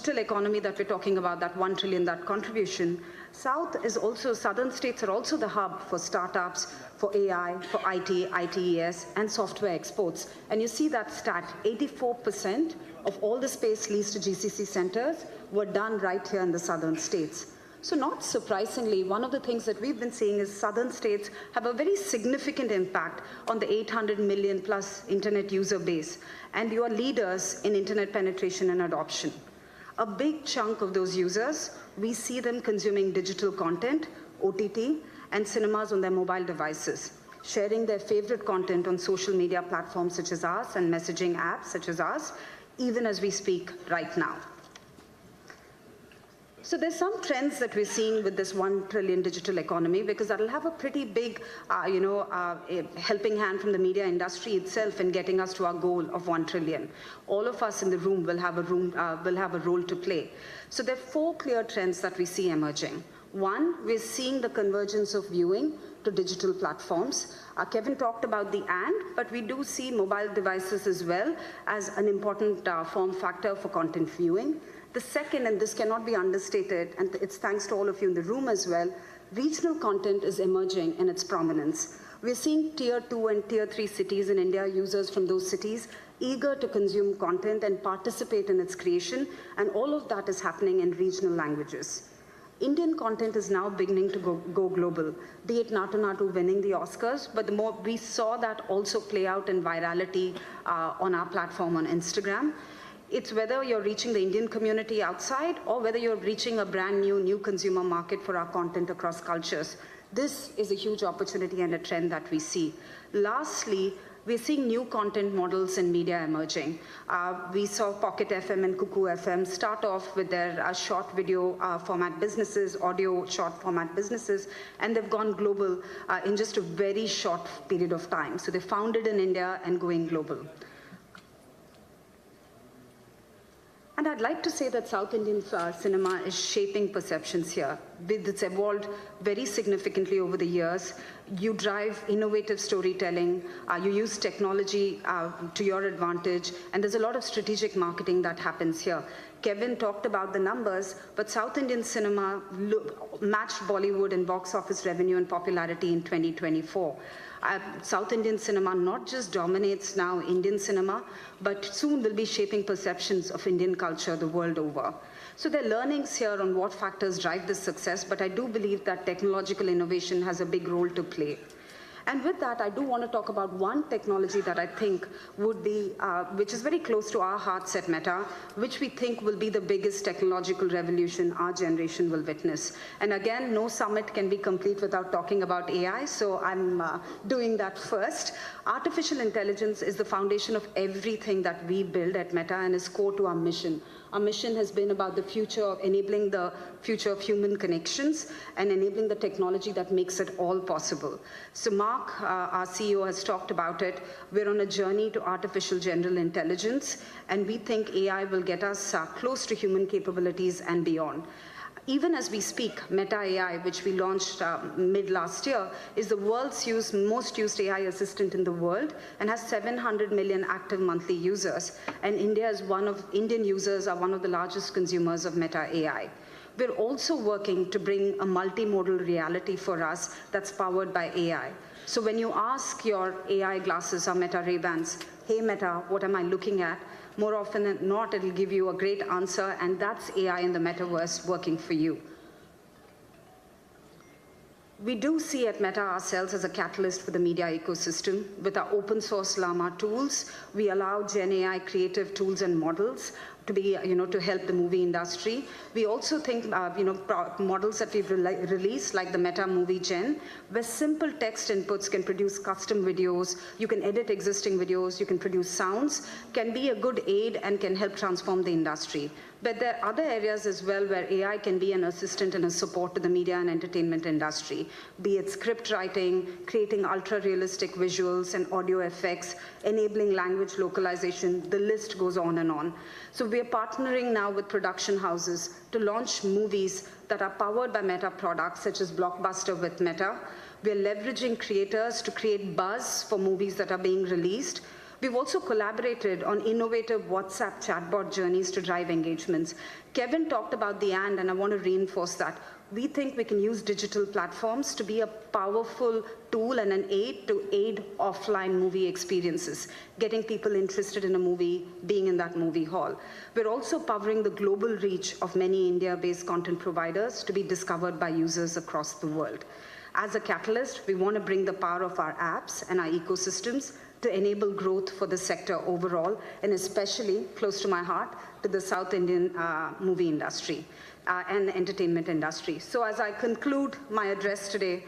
digital economy that we're talking about, that 1 trillion, that contribution, southern states are also the hub for startups, for AI, for IT, ITES, and software exports. And you see that stat, 84% of all the space leased to GCC centers were done right here in the southern states. So not surprisingly, one of the things that we've been seeing is southern states have a very significant impact on the 800 million plus internet user base, and you are leaders in internet penetration and adoption. A big chunk of those users, we see them consuming digital content, OTT, and cinemas on their mobile devices, sharing their favorite content on social media platforms such as ours and messaging apps such as ours, even as we speak right now. So there's some trends that we're seeing with this 1 trillion digital economy, because that'll have a pretty big, helping hand from the media industry itself in getting us to our goal of 1 trillion. All of us in the room will have a role to play. So there are 4 clear trends that we see emerging. One, we're seeing the convergence of viewing to digital platforms. Kevin talked about the but we do see mobile devices as well as an important form factor for content viewing. The second, and this cannot be understated, and it's thanks to all of you in the room as well, regional content is emerging in its prominence. We're seeing tier 2 and tier 3 cities in India, users from those cities eager to consume content and participate in its creation, and all of that is happening in regional languages. Indian content is now beginning to go global, be it Natu Natu winning the Oscars, but the more we saw that also play out in virality on our platform on Instagram. It's whether you're reaching the Indian community outside or whether you're reaching a brand new consumer market for our content across cultures. This is a huge opportunity and a trend that we see. Lastly, we're seeing new content models in media emerging. We saw Pocket FM and Kuku FM start off with their short video format businesses, audio short format businesses, and they've gone global in just a very short period of time. So they founded in India and going global. And I'd like to say that South Indian cinema is shaping perceptions here. It's evolved very significantly over the years. You drive innovative storytelling, you use technology to your advantage, and there's a lot of strategic marketing that happens here. Kevin talked about the numbers, but South Indian cinema matched Bollywood in box office revenue and popularity in 2024. South Indian cinema not just dominates now Indian cinema, but soon will be shaping perceptions of Indian culture the world over. So there are learnings here on what factors drive this success, but I do believe that technological innovation has a big role to play. And with that, I do want to talk about one technology that I think would be, which is very close to our hearts at Meta, which we think will be the biggest technological revolution our generation will witness. And again, no summit can be complete without talking about AI, so I'm doing that first. Artificial intelligence is the foundation of everything that we build at Meta and is core to our mission. Our mission has been about the future of enabling the future of human connections and enabling the technology that makes it all possible. So Mark, our CEO, has talked about it. We're on a journey to artificial general intelligence, and we think AI will get us close to human capabilities and beyond. Even as we speak, Meta AI, which we launched mid last year, is the world's most used AI assistant in the world and has 700 million active monthly users. And Indian users are one of the largest consumers of Meta AI. We're also working to bring a multimodal reality for us that's powered by AI. So when you ask your AI glasses or Meta Ray-Bans, hey Meta, what am I looking at? More often than not, it'll give you a great answer, and that's AI in the metaverse working for you. We do see at Meta ourselves as a catalyst for the media ecosystem. With our open source Llama tools, we allow Gen AI creative tools and models to be, to help the movie industry. We also think, models that we've released, like the Meta Movie Gen, where simple text inputs can produce custom videos, you can edit existing videos, you can produce sounds, can be a good aid and can help transform the industry. But there are other areas as well where AI can be an assistant and a support to the media and entertainment industry, be it script writing, creating ultra-realistic visuals and audio effects, enabling language localization, the list goes on and on. So we are partnering now with production houses to launch movies that are powered by Meta products, such as Blockbuster with Meta. We are leveraging creators to create buzz for movies that are being released. We've also collaborated on innovative WhatsApp chatbot journeys to drive engagements. Kevin talked about the and I want to reinforce that. We think we can use digital platforms to be a powerful tool and an aid to aid offline movie experiences, getting people interested in a movie, being in that movie hall. We're also powering the global reach of many India-based content providers to be discovered by users across the world. As a catalyst, we want to bring the power of our apps and our ecosystems to enable growth for the sector overall, and especially, close to my heart, to the South Indian movie industry and the entertainment industry. So as I conclude my address today,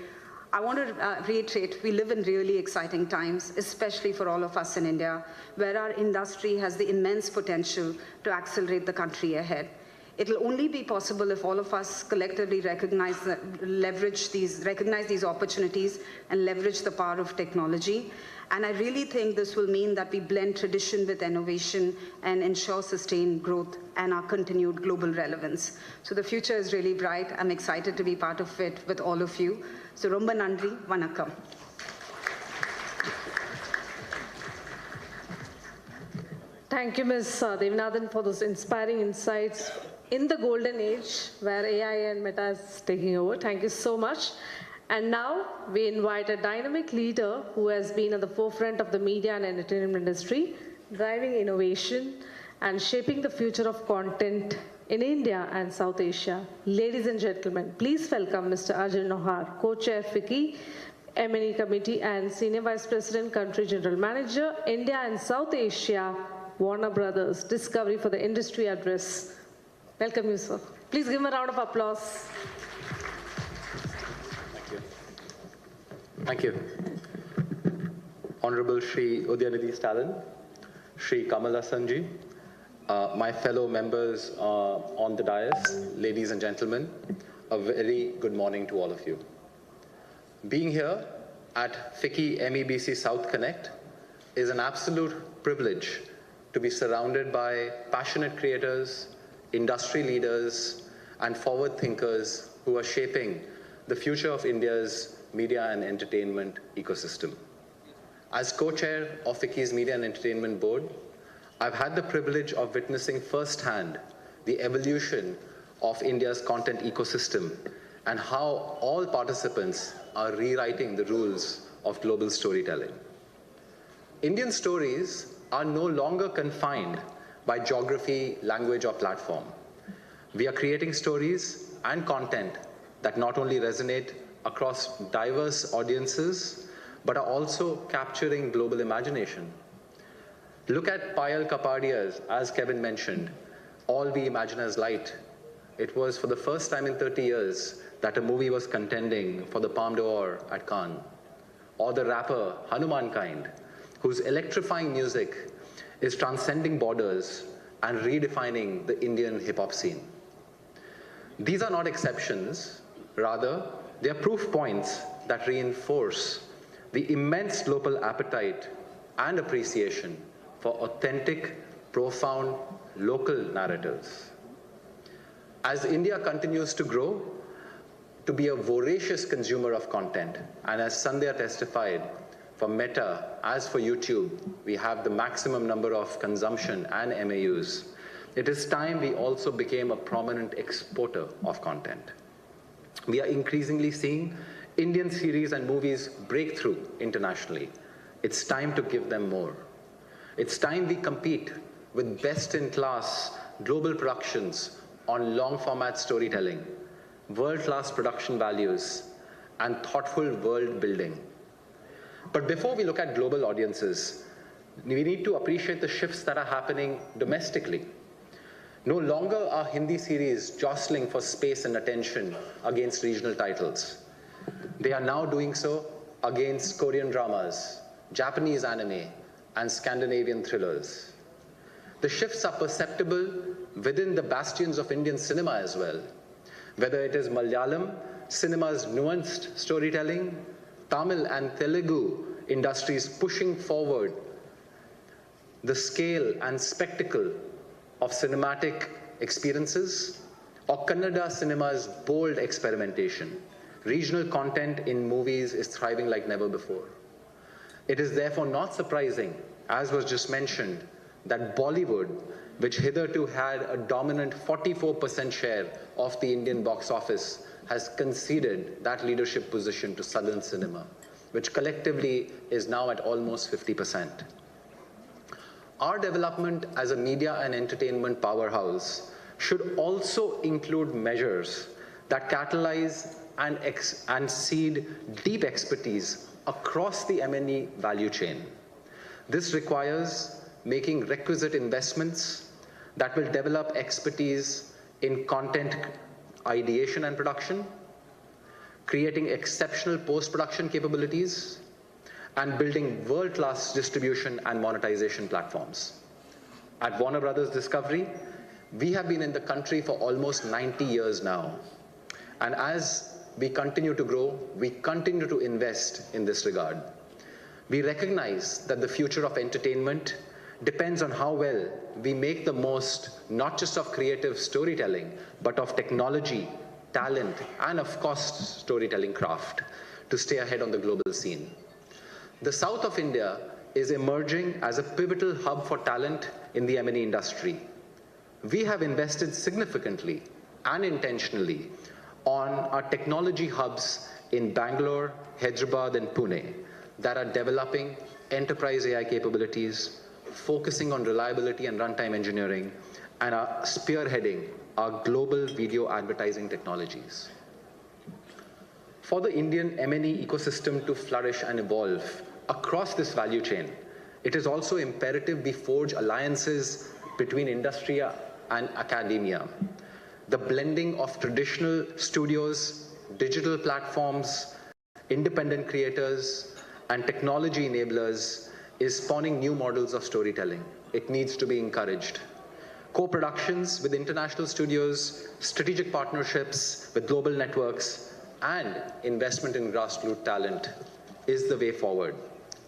I want to reiterate, we live in really exciting times, especially for all of us in India, where our industry has the immense potential to accelerate the country ahead. It'll only be possible if all of us collectively recognize these opportunities and leverage the power of technology. And I really think this will mean that we blend tradition with innovation and ensure sustained growth and our continued global relevance. So the future is really bright. I'm excited to be part of it with all of you. So Romba Nandri, Vanakkam. Thank you, Ms. Devanathan, for those inspiring insights in the golden age where AI and Meta is taking over. Thank you so much. And now we invite a dynamic leader who has been at the forefront of the media and entertainment industry, driving innovation and shaping the future of content in India and South Asia. Ladies and gentlemen, please welcome Mr. Ajay Nohar, Co-Chair FICCI, M&E Committee and Senior Vice President, Country General Manager, India and South Asia, Warner Brothers, Discovery, for the industry address. Welcome you, sir. Please give him a round of applause. Thank you. Honorable Shri Udyanidhi Stalin, Shri Kamal Hassan, my fellow members on the dais, ladies and gentlemen, a very good morning to all of you. Being here at FICCI MEBC South Connect is an absolute privilege to be surrounded by passionate creators, industry leaders, and forward thinkers who are shaping the future of India's media and entertainment ecosystem. As co-chair of FICCI's Media and Entertainment Board, I've had the privilege of witnessing firsthand the evolution of India's content ecosystem and how all participants are rewriting the rules of global storytelling. Indian stories are no longer confined by geography, language, or platform. We are creating stories and content that not only resonate across diverse audiences, but are also capturing global imagination. Look at Payal Kapadia's, as Kevin mentioned, All We Imagine as Light. It was for the first time in 30 years that a movie was contending for the Palme d'Or at Cannes. Or the rapper Hanuman Kind, whose electrifying music is transcending borders and redefining the Indian hip-hop scene. These are not exceptions, rather, they are proof points that reinforce the immense global appetite and appreciation for authentic, profound, local narratives. As India continues to grow, to be a voracious consumer of content, and as Sandhya testified, for Meta, as for YouTube, we have the maximum number of consumption and MAUs. It is time we also became a prominent exporter of content. We are increasingly seeing Indian series and movies break through internationally. It's time to give them more. It's time we compete with best-in-class global productions on long-format storytelling, world-class production values, and thoughtful world building. But before we look at global audiences, we need to appreciate the shifts that are happening domestically. No longer are Hindi series jostling for space and attention against regional titles. They are now doing so against Korean dramas, Japanese anime, and Scandinavian thrillers. The shifts are perceptible within the bastions of Indian cinema as well, whether it is Malayalam cinema's nuanced storytelling, Tamil and Telugu industries pushing forward the scale and spectacle of cinematic experiences, or Kannada cinema's bold experimentation. Regional content in movies is thriving like never before. It is therefore not surprising as was just mentioned, that Bollywood, which hitherto had a dominant 44% share of the Indian box office, has conceded that leadership position to Southern cinema, which collectively is now at almost 50%. Our development as a media and entertainment powerhouse should also include measures that catalyze and seed deep expertise across the M&E value chain. This requires making requisite investments that will develop expertise in content ideation and production, creating exceptional post-production capabilities, and building world-class distribution and monetization platforms. At Warner Brothers Discovery, we have been in the country for almost 90 years now. And as we continue to grow, we continue to invest in this regard. We recognize that the future of entertainment depends on how well we make the most, not just of creative storytelling, but of technology, talent, and of course, storytelling craft to stay ahead on the global scene. The south of India is emerging as a pivotal hub for talent in the M&E industry. We have invested significantly and intentionally on our technology hubs in Bangalore, Hyderabad, and Pune that are developing enterprise AI capabilities, focusing on reliability and runtime engineering, and are spearheading our global video advertising technologies. For the Indian M&E ecosystem to flourish and evolve across this value chain, it is also imperative we forge alliances between industry and academia. The blending of traditional studios, digital platforms, independent creators, and technology enablers is spawning new models of storytelling. It needs to be encouraged. Co-productions with international studios, strategic partnerships with global networks, and investment in grassroots talent is the way forward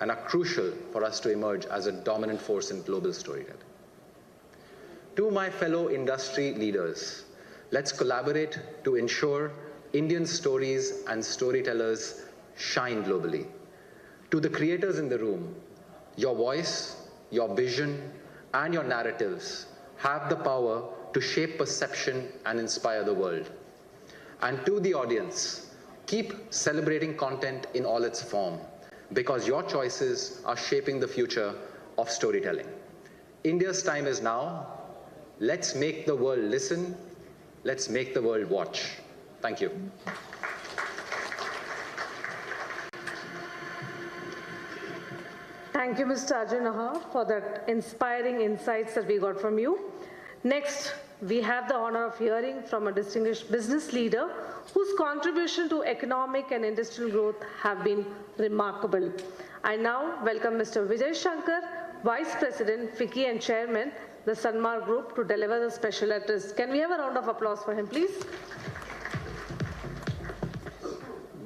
and are crucial for us to emerge as a dominant force in global storytelling. To my fellow industry leaders, let's collaborate to ensure Indian stories and storytellers shine globally. To the creators in the room, your voice, your vision, and your narratives have the power to shape perception and inspire the world. And to the audience, keep celebrating content in all its form, because your choices are shaping the future of storytelling. India's time is now. Let's make the world listen. Let's make the world watch. Thank you. Thank you, Mr. Arjun Nahar, for that inspiring insights that we got from you. Next, we have the honor of hearing from a distinguished business leader whose contribution to economic and industrial growth have been remarkable. I now welcome Mr. Vijay Shankar, Vice President, FICCI and Chairman, the Sanmar Group, to deliver the special address. Can we have a round of applause for him, please?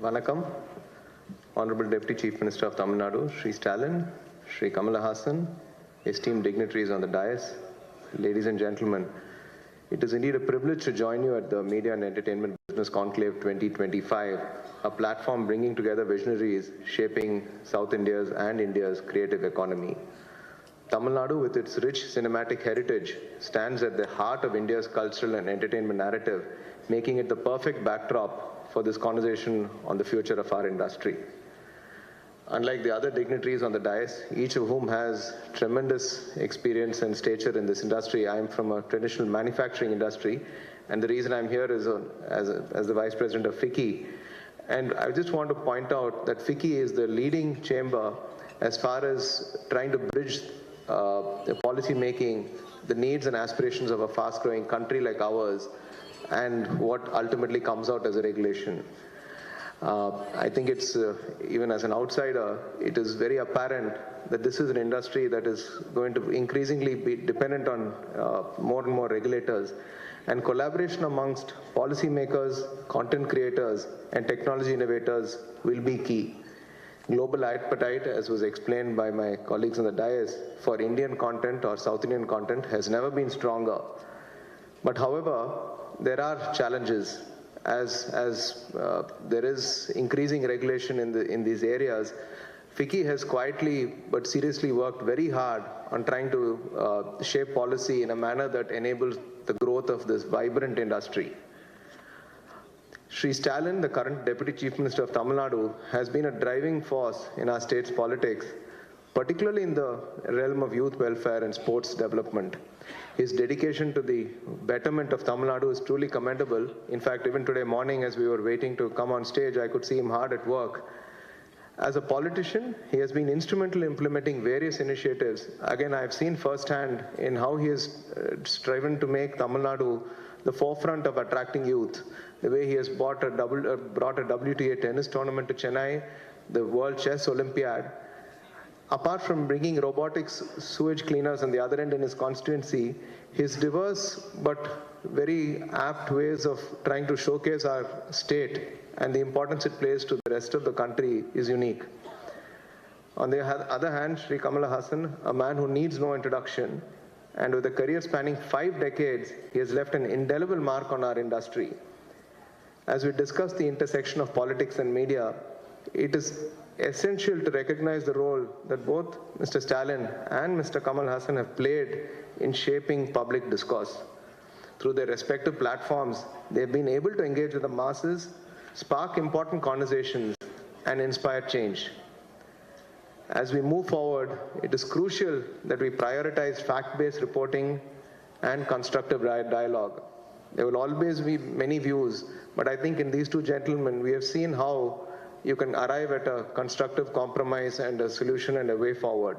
Vanakkam, Honorable Deputy Chief Minister of Tamil Nadu, Sri Stalin, Sri Kamala Hassan, esteemed dignitaries on the dais, ladies and gentlemen, it is indeed a privilege to join you at the Media and Entertainment Business Conclave 2025, a platform bringing together visionaries shaping South India's and India's creative economy. Tamil Nadu, with its rich cinematic heritage, stands at the heart of India's cultural and entertainment narrative, making it the perfect backdrop for this conversation on the future of our industry. Unlike the other dignitaries on the dais, each of whom has tremendous experience and stature in this industry, I am from a traditional manufacturing industry, and the reason I'm here is as the Vice President of FICCI. And I just want to point out that FICCI is the leading chamber as far as trying to bridge the policy making, the needs and aspirations of a fast-growing country like ours, and what ultimately comes out as a regulation. I think it's, even as an outsider, it is very apparent that this is an industry that is going to increasingly be dependent on more and more regulators, and collaboration amongst policymakers, content creators, and technology innovators will be key. Global appetite, as was explained by my colleagues on the dais, for Indian content or South Indian content has never been stronger. But however, there are challenges as there is increasing regulation in these areas. FICCI has quietly but seriously worked very hard on trying to shape policy in a manner that enables the growth of this vibrant industry. Sri Stalin, the current Deputy Chief Minister of Tamil Nadu, has been a driving force in our state's politics, particularly in the realm of youth welfare and sports development. His dedication to the betterment of Tamil Nadu is truly commendable. In fact, even today morning as we were waiting to come on stage, I could see him hard at work. As a politician, he has been instrumental in implementing various initiatives. Again, I've seen firsthand in how he has striven to make Tamil Nadu the forefront of attracting youth. The way he has brought a WTA tennis tournament to Chennai, the World Chess Olympiad. Apart from bringing robotics sewage cleaners on the other end in his constituency, his diverse but very apt ways of trying to showcase our state and the importance it plays to the rest of the country is unique. On the other hand, Sri Kamala Hassan, a man who needs no introduction, and with a career spanning 5 decades, he has left an indelible mark on our industry. As we discuss the intersection of politics and media, it is essential to recognize the role that both Mr. Stalin and Mr. Kamal Hassan have played in shaping public discourse. Through their respective platforms, they have been able to engage with the masses, spark important conversations, and inspire change. As we move forward, it is crucial that we prioritize fact-based reporting and constructive dialogue. There will always be many views, but I think in these two gentlemen, we have seen how you can arrive at a constructive compromise and a solution and a way forward.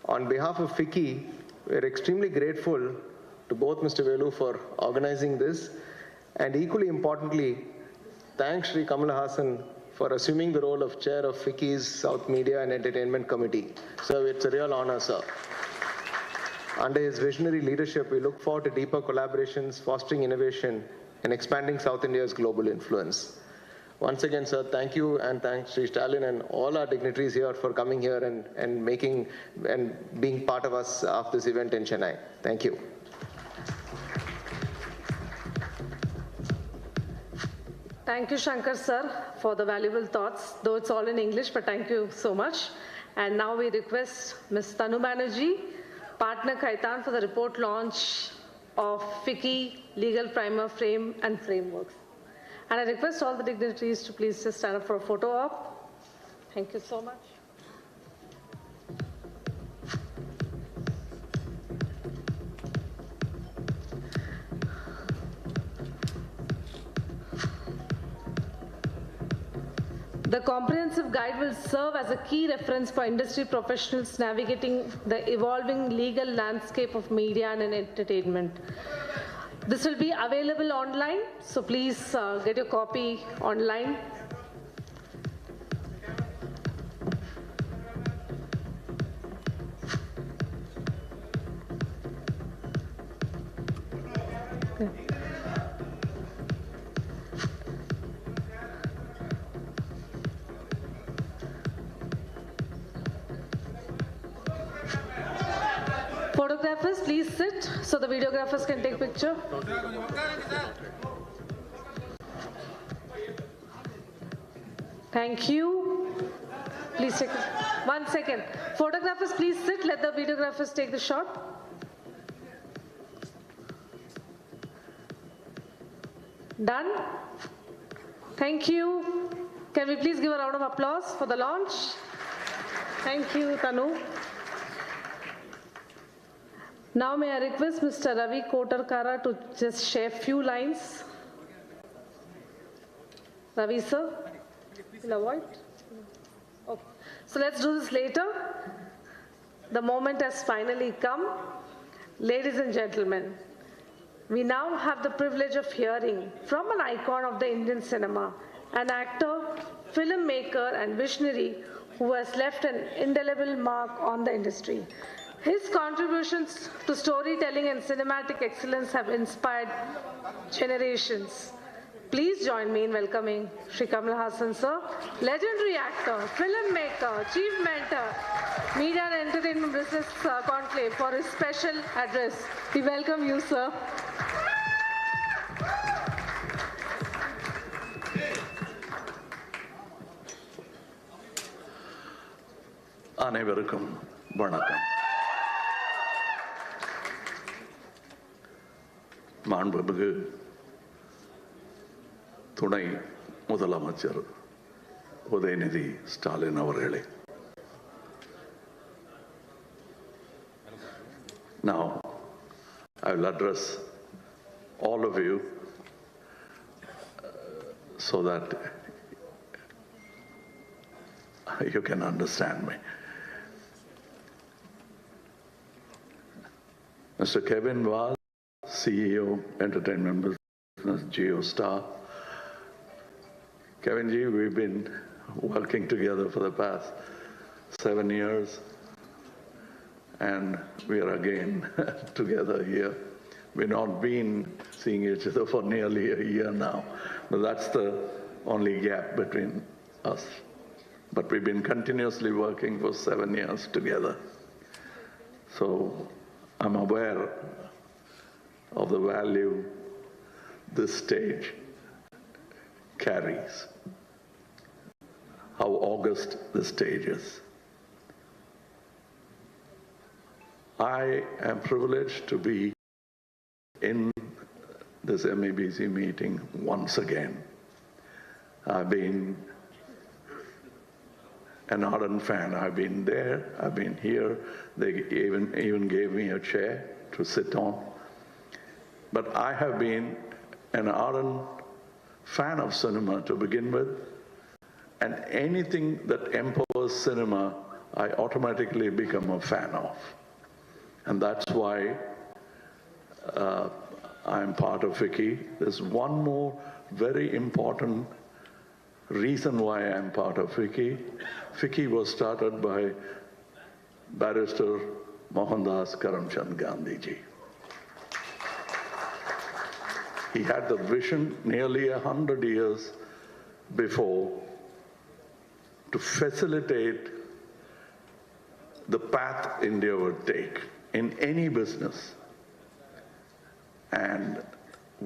On behalf of FICCI, we are extremely grateful to both Mr. Velu for organizing this, and equally importantly, thanks Sri Kamala Hassan for assuming the role of chair of FICCI's South Media and Entertainment Committee. So it's a real honor, sir. Under his visionary leadership, we look forward to deeper collaborations, fostering innovation, and expanding South India's global influence. Once again, sir, thank you, and thanks Sri Stalin and all our dignitaries here for coming here and being part of us of this event in Chennai. Thank you. Thank you, Shankar sir, for the valuable thoughts, though it's all in English, but thank you so much. And now we request Ms. Tanu Banerjee, partner Khaitan, for the report launch of FICCI Legal Primer Frame and Frameworks. And I request all the dignitaries to please just stand up for a photo op. Thank you so much. The comprehensive guide will serve as a key reference for industry professionals navigating the evolving legal landscape of media and entertainment. This will be available online, so please get your copy online. Photographers, please sit so the videographers can take picture. Thank you. Please take 1 second. Photographers, please sit. Let the videographers take the shot. Done. Thank you. Can we please give a round of applause for the launch? Thank you, Tanu. Now may I request Mr. Ravi Kotarkara to just share few lines. Ravi sir, will avoid? Okay. So let's do this later. The moment has finally come. Ladies and gentlemen, we now have the privilege of hearing from an icon of the Indian cinema, an actor, filmmaker and visionary who has left an indelible mark on the industry. His contributions to storytelling and cinematic excellence have inspired generations. Please join me in welcoming Sri Kamal Hassan sir, legendary actor, filmmaker, chief mentor, media and entertainment business conclave, for his special address. We welcome you, sir. அனைவருக்கும் வணக்கம். மாண்புமிகு துணை முதலமைச்சர் உதயநிதி ஸ்டாலின் அவர்களே, now I will address all of you so that you can understand me. Mr. Kevin Wall, CEO, Entertainment Business, JioStar. Kevin ji, we've been working together for the past 7 years, and we are again together here. We've not been seeing each other for nearly a year now, but that's the only gap between us. But we've been continuously working for 7 years together. So I'm aware of the value this stage carries, how august the stage is. I am privileged to be in this MEBC meeting once again. I've been an ardent fan. I've been there, I've been here. They even gave me a chair to sit on. But I have been an ardent fan of cinema to begin with, and anything that empowers cinema, I automatically become a fan of. And that's why I'm part of FICCI. There's one more very important reason why I'm part of FICCI. FICCI was started by Barrister Mohandas Karamchand Gandhi ji. He had the vision nearly 100 years before to facilitate the path India would take in any business. And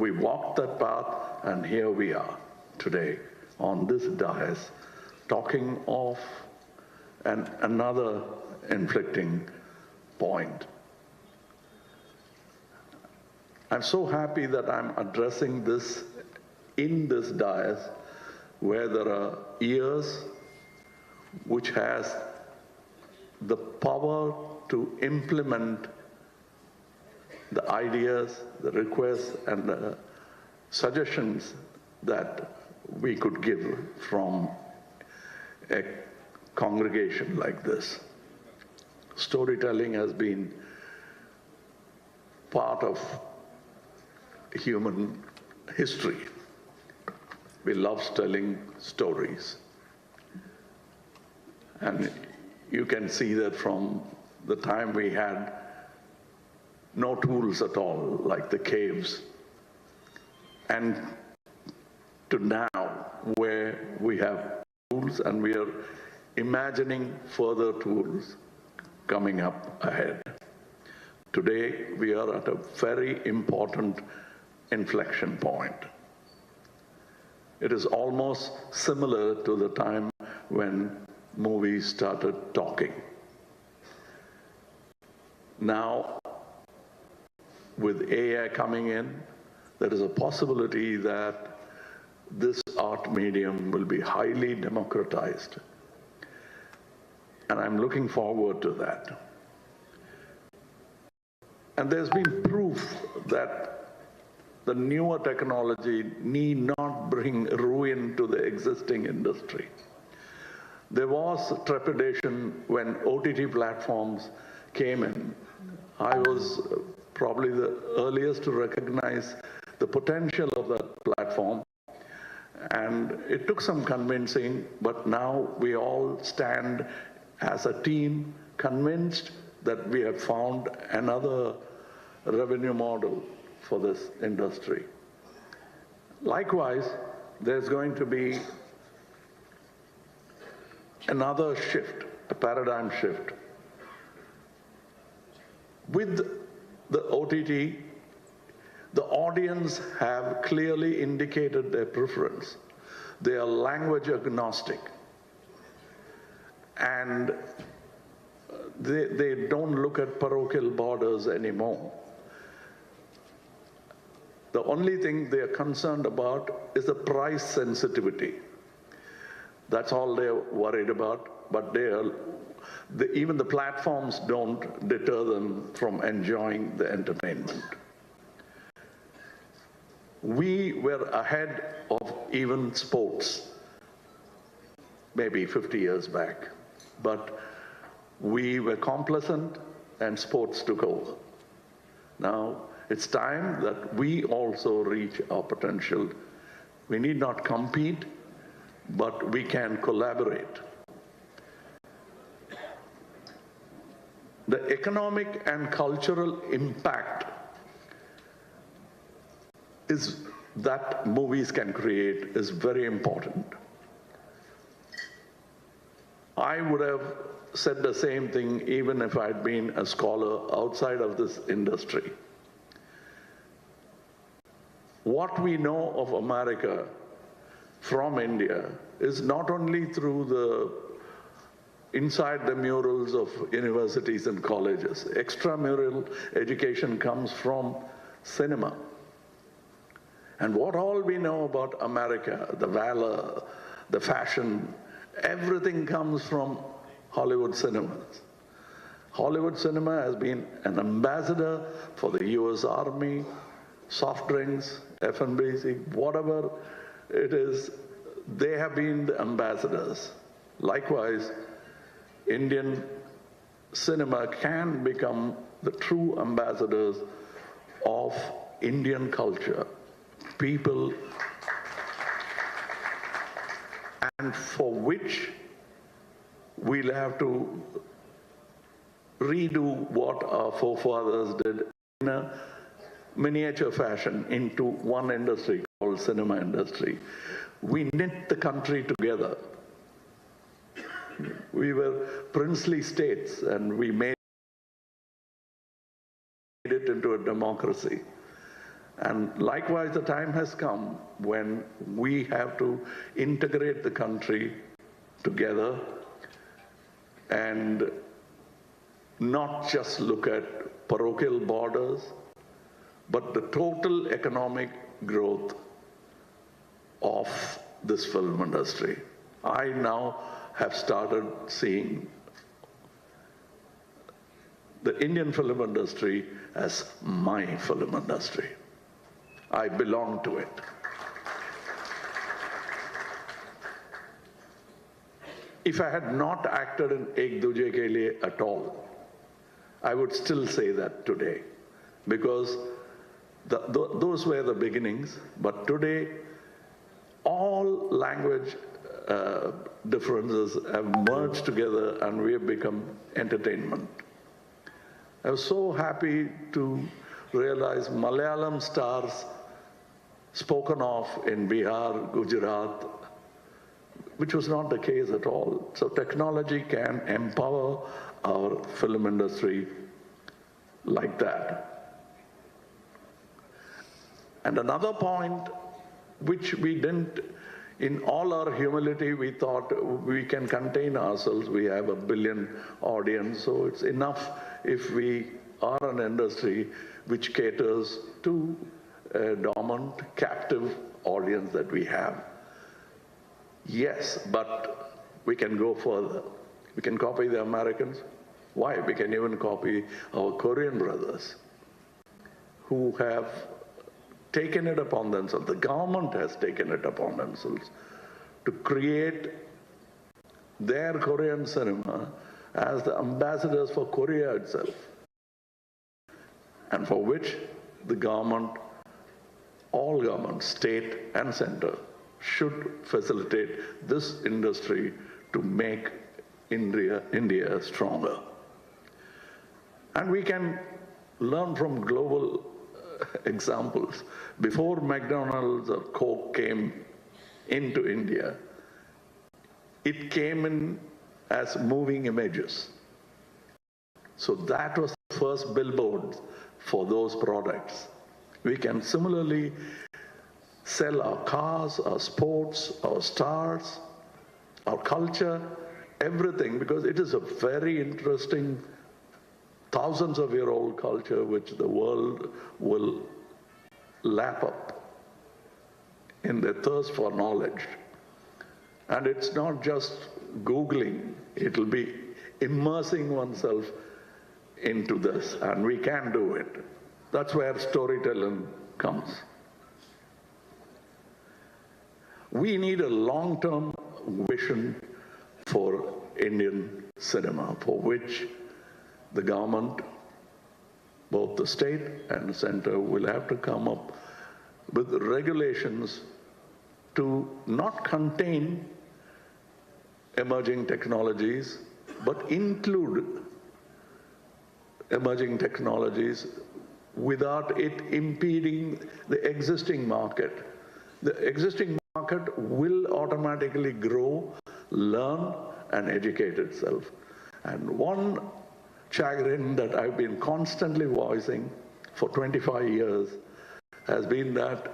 we walked that path, and here we are today on this dais talking of another inflicting point. I'm so happy that I'm addressing this in this dais where there are ears which has the power to implement the ideas, the requests, and the suggestions that we could give from a congregation like this. Storytelling has been part of human history. We love telling stories. And you can see that from the time we had no tools at all, like the caves, and to now where we have tools and we are imagining further tools coming up ahead. Today, we are at a very important inflection point. It is almost similar to the time when movies started talking. Now, with AI coming in, there is a possibility that this art medium will be highly democratized. And I'm looking forward to that. And there's been proof that the newer technology need not bring ruin to the existing industry. There was trepidation when OTT platforms came in. I was probably the earliest to recognize the potential of that platform. And it took some convincing, but now we all stand as a team convinced that we have found another revenue model for this industry. Likewise, there's going to be another shift, a paradigm shift. With the OTT, the audience have clearly indicated their preference. They are language agnostic. And they don't look at parochial borders anymore. The only thing they are concerned about is the price sensitivity. That's all they're worried about, but even the platforms don't deter them from enjoying the entertainment. We were ahead of even sports, maybe 50 years back, but we were complacent and sports took over. Now, it's time that we also reach our potential. We need not compete, but we can collaborate. The economic and cultural impact that movies can create is very important. I would have said the same thing even if I'd been a scholar outside of this industry. What we know of America from India is not only through inside the murals of universities and colleges. Extramural education comes from cinema. And what all we know about America, the valor, the fashion, everything comes from Hollywood cinemas. Hollywood cinema has been an ambassador for the US Army, soft drinks, FNBC, whatever it is, they have been the ambassadors. Likewise, Indian cinema can become the true ambassadors of Indian culture. People, and for which we'll have to redo what our forefathers did in a miniature fashion into one industry called cinema industry. We knit the country together. We were princely states and we made it into a democracy. And likewise, the time has come when we have to integrate the country together and not just look at parochial borders, but the total economic growth of this film industry. I now have started seeing the Indian film industry as my film industry. I belong to it. If I had not acted in Ek Duje Ke Liye at all, I would still say that today, because those were the beginnings, but today all language differences have merged together and we have become entertainment. I was so happy to realize Malayalam stars spoken of in Bihar, Gujarat, which was not the case at all. So technology can empower our film industry like that. And another point which we didn't, in all our humility, we thought we can contain ourselves. We have 1 billion audience, so it's enough if we are an industry which caters to a dormant, captive audience that we have. Yes, but we can go further. We can copy the Americans. Why? We can even copy our Korean brothers who have taken it upon themselves, the government has taken it upon themselves to create their Korean cinema as the ambassadors for Korea itself, and for which the government, all governments, state and center, should facilitate this industry to make India stronger. And we can learn from global examples. Before McDonald's or Coke came into India, it came in as moving images. So that was the first billboard for those products. We can similarly sell our cars, our sports, our stars, our culture, everything, because it is a very interesting, thousands of year old culture which the world will lap up in their thirst for knowledge. And it's not just Googling, it'll be immersing oneself into this, and we can do it. That's where storytelling comes. We need a long-term vision for Indian cinema, for which the government, both the state and the center, will have to come up with regulations to not contain emerging technologies, but include emerging technologies without it impeding the existing market. The existing market will automatically grow, learn, and educate itself. And one chagrin that I've been constantly voicing for 25 years has been that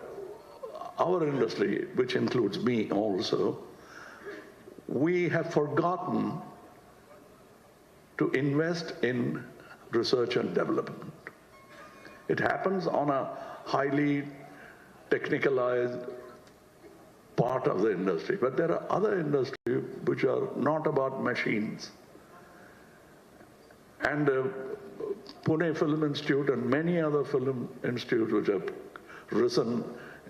our industry, which includes me also, we have forgotten to invest in research and development. It happens on a highly technicalized part of the industry, but there are other industries which are not about machines. And Pune Film Institute and many other film institutes which have risen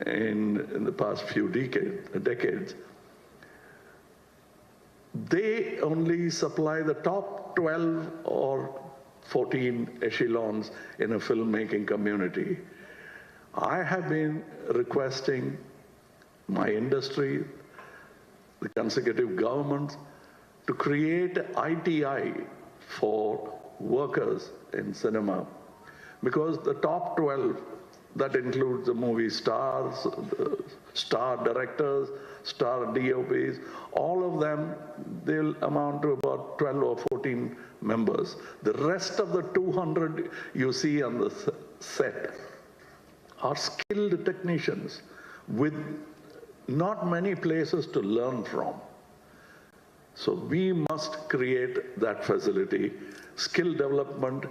in the past few decades, they only supply the top 12 or 14 echelons in a filmmaking community. I have been requesting my industry, the consecutive governments, to create ITI for workers in cinema, because the top 12, that includes the movie stars, the star directors, star DOPs, all of them, they'll amount to about 12 or 14 members. The rest of the 200 you see on the set are skilled technicians with not many places to learn from. So we must create that facility. Skill development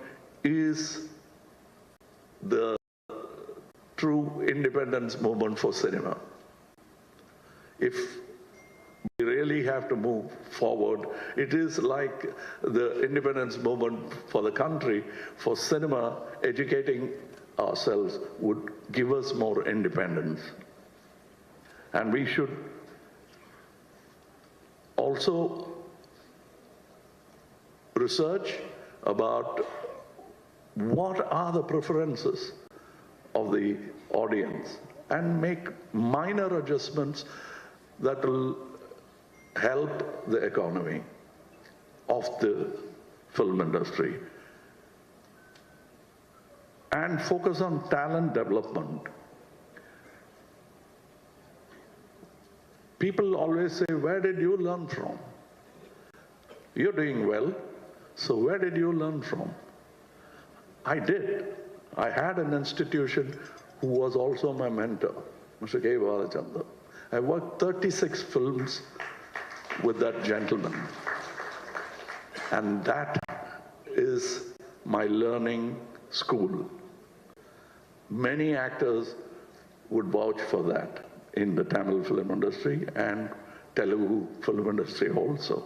is the true independence movement for cinema. If we really have to move forward, it is like the independence movement for the country. For cinema, educating ourselves would give us more independence. And we should also research about what are the preferences of the audience and make minor adjustments that will help the economy of the film industry. And focus on talent development. People always say, where did you learn from? You're doing well, so where did you learn from? I did. I had an institution who was also my mentor, Mr. K. Balachandra. I worked 36 films with that gentleman. And that is my learning school. Many actors would vouch for that in the Tamil film industry and Telugu film industry also.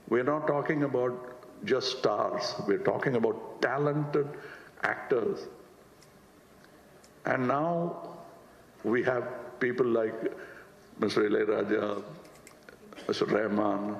We're not talking about just stars, we're talking about talented actors. And now we have people like Mr. Ilayaraja, Mr. Rahman,